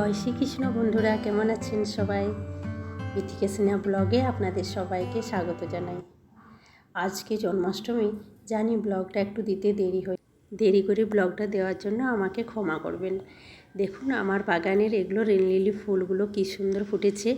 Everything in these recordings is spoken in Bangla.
জয় শ্রীকৃষ্ণ বন্ধুরা, কেমন আছেন সবাই? বithika sinha ব্লগে আপনাদের সবাইকে স্বাগত জানাই। আজকে জন্মাষ্টমী, জানি ব্লগটা একটু দিতে দেরি করে ব্লগটা দেওয়ার জন্য আমাকে ক্ষমা করবেন। দেখুন আমার বাগানের এগুলো রেন লিলি ফুলগুলো কী সুন্দর ফুটেছে।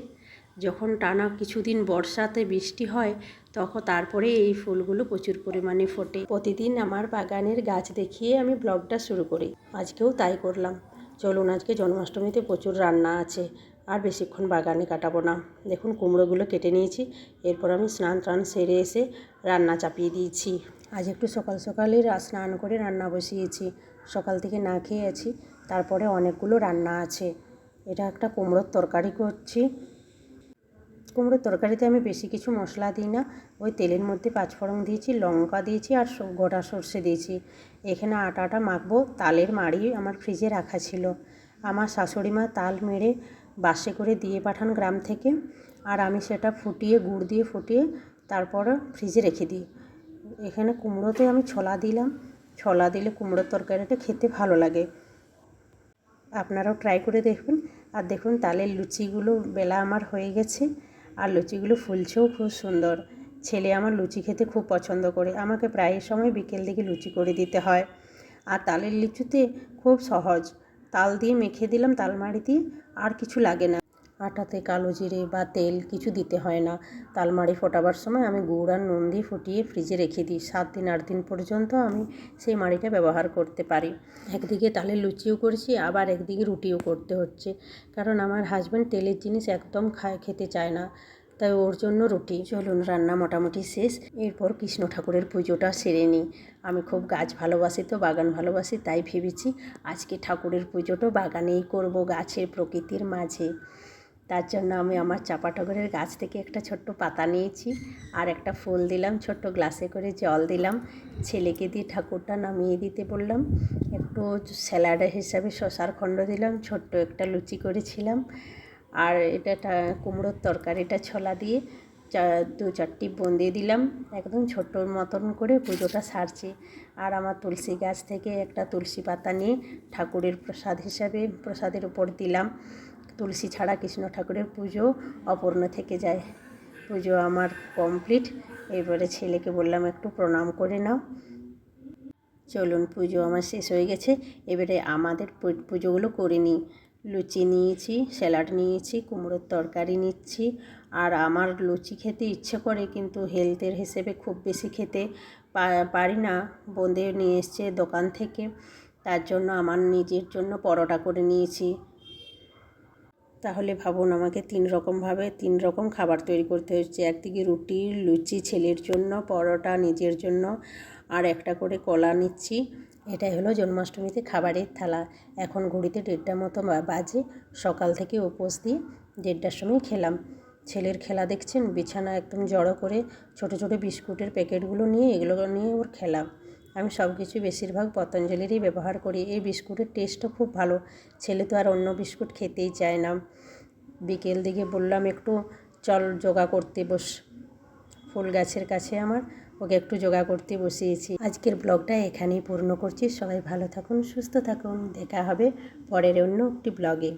যখন টানা কিছুদিন বর্ষাতে বৃষ্টি হয় তখন তারপরে এই ফুলগুলো প্রচুর পরিমাণে ফোটে। প্রতিদিন আমার বাগানের গাছ দেখিয়ে আমি ব্লগটা শুরু করি, আজকেও তাই করলাম। চলুন, আজকে জন্মাষ্টমীতে প্রচুর রান্না আছে, আর বেশিক্ষণ বাগানে কাটাবো না। দেখুন কুমড়োগুলো কেটে নিয়েছি, এরপর আমি স্নান সেরে এসে রান্না চাপিয়ে দিয়েছি। আজ একটু সকাল সকালই স্নান করে রান্না বসিয়েছি, সকাল থেকে না খেয়ে আছি। তারপরে অনেকগুলো রান্না আছে। এটা একটা কুমড়োর তরকারি করছি। কুমড়োর তরকারিতে আমি বেশি কিছু মশলা দিই না, ওই তেলের মধ্যে পাঁচফোড়ন দিয়েছি, লঙ্কা দিয়েছি আর গোটা সর্ষে দিয়েছি। এখানে আটাটা মাখবো, তালের মাড়ি আমার ফ্রিজে রাখা ছিল। আমার শাশুড়ি মা তাল মেরে বাসে করে দিয়ে পাঠান গ্রাম থেকে, আর আমি সেটা ফুটিয়ে গুড় দিয়ে ফুটিয়ে তারপর ফ্রিজে রেখে দিই। এখানে কুমড়োতে আমি ছোলা দিলাম, ছোলা দিলে কুমড়োর তরকারিটা খেতে ভালো লাগে। আপনারাও ট্রাই করে দেখবেন। আর দেখুন তালের লুচিগুলো বেলা আমার হয়ে গেছে, আর লুচিগুলো ফুলছেও খুব সুন্দর। ছেলে আমার লুচি খেতে খুব পছন্দ করে, আমাকে প্রায় সময় বিকেল দিকে লুচি করে দিতে হয়। আর তালের লিচুতে খুব সহজ, তাল দিয়ে মেখে দিলাম তালমাড়ি দিয়ে, আর কিছু লাগে না। আটাতে কালো জিরে বা তেল কিছু দিতে হয় না। তালমাড়ি ফোটাবার সময় আমি গুড় আর নুন দিয়ে ফুটিয়ে ফ্রিজে রেখে দিই, 7 দিন 8 দিন পর্যন্ত আমি সেই মাড়িটা ব্যবহার করতে পারি। একদিকে তালের লুচিও করছি, আবার একদিকে রুটিও করতে হচ্ছে, কারণ আমার হাজব্যান্ড তেলের জিনিস একদম খেতে চায় না, তাই ওর জন্য রুটি। চলুন, রান্না মোটামুটি শেষ, এরপর কৃষ্ণ ঠাকুরের পুজোটা সেরে নিই। আমি খুব গাছ ভালোবাসি, তো বাগান ভালোবাসি, তাই ভেবেছি আজকে ঠাকুরের পুজোটা বাগানেই করব, গাছের প্রকৃতির মাঝে। তার জন্য আমি আমার চাপা টগরের গাছ থেকে একটা ছোট্ট পাতা নিয়েছি, আর একটা ফুল দিলাম, ছোট্ট গ্লাসে করে জল দিলাম। ছেলেকে দিয়ে ঠাকুরটা নামিয়ে দিতে বললাম। একটু স্যালাড হিসাবে শসার খণ্ড দিলাম, ছোট্ট একটা লুচি করেছিলাম। আর এটা কুমড়োর তরকারিটা ছোলা দিয়ে 2-4টি বোঁদে দিলাম, একদম ছোট্টোর মতন করে পুজোটা সারছি। আর আমার তুলসী গাছ থেকে একটা তুলসী পাতা নিয়ে ঠাকুরের প্রসাদ হিসাবে প্রসাদের উপর দিলাম। তুলসী ছাড়া কৃষ্ণ ঠাকুরের পুজো অপূর্ণ থেকে যায়। পুজো আমার কমপ্লিট। এবারে ছেলেকে বললাম একটু প্রণাম করে নাও। চলুন, পুজো আমার শেষ হয়ে গেছে, এবারে আমাদের পুজোগুলো করে নিই। লুচি নিয়েছি, স্যালাড নিয়েছি, কুমড়োর তরকারি নিচ্ছি। আর আমার লুচি খেতে ইচ্ছে করে, কিন্তু হেলথের হিসেবে খুব বেশি খেতে পারি না। বোঁদে নিয়ে এসছে দোকান থেকে, তার জন্য আমার নিজের জন্য পরোটা করে নিয়েছি। তাহলে ভাবুন, আমাকে 3 রকম খাবার তৈরি করতে হচ্ছে। একদিকে রুটি, লুচি ছেলের জন্য, পরোটা নিজের জন্য, আর একটা করে কলা নিচ্ছি। এটাই হলো জন্মাষ্টমীতে খাবারের থালা। এখন ঘড়িতে 1:30 মতো বাজে। সকাল থেকে উপোস দিয়ে 1:30টার সময় খেলাম। ছেলের খেলা দেখছেন, বিছানা একদম জড়ো করে ছোট ছোট বিস্কুটের প্যাকেটগুলো নিয়ে এগুলো নিয়ে ওর খেলা। আমি সব কিছু বেশিরভাগ পতঞ্জলিরই ব্যবহার করি। এই বিস্কুটের টেস্টও খুব ভালো। ছেলে তো আর অন্য বিস্কুট খেতেই চায় না। বিকেল দিকে বললাম একটু চল যোগা করতে বস, ফুল গাছের কাছে আমার, ওকে একটু যোগা করতে বসিয়েছি। আজকের ব্লগটা এখানেই পূর্ণ করছি। সবাই ভালো থাকুন, সুস্থ থাকুন, দেখা হবে পরের অন্য একটি ব্লগে।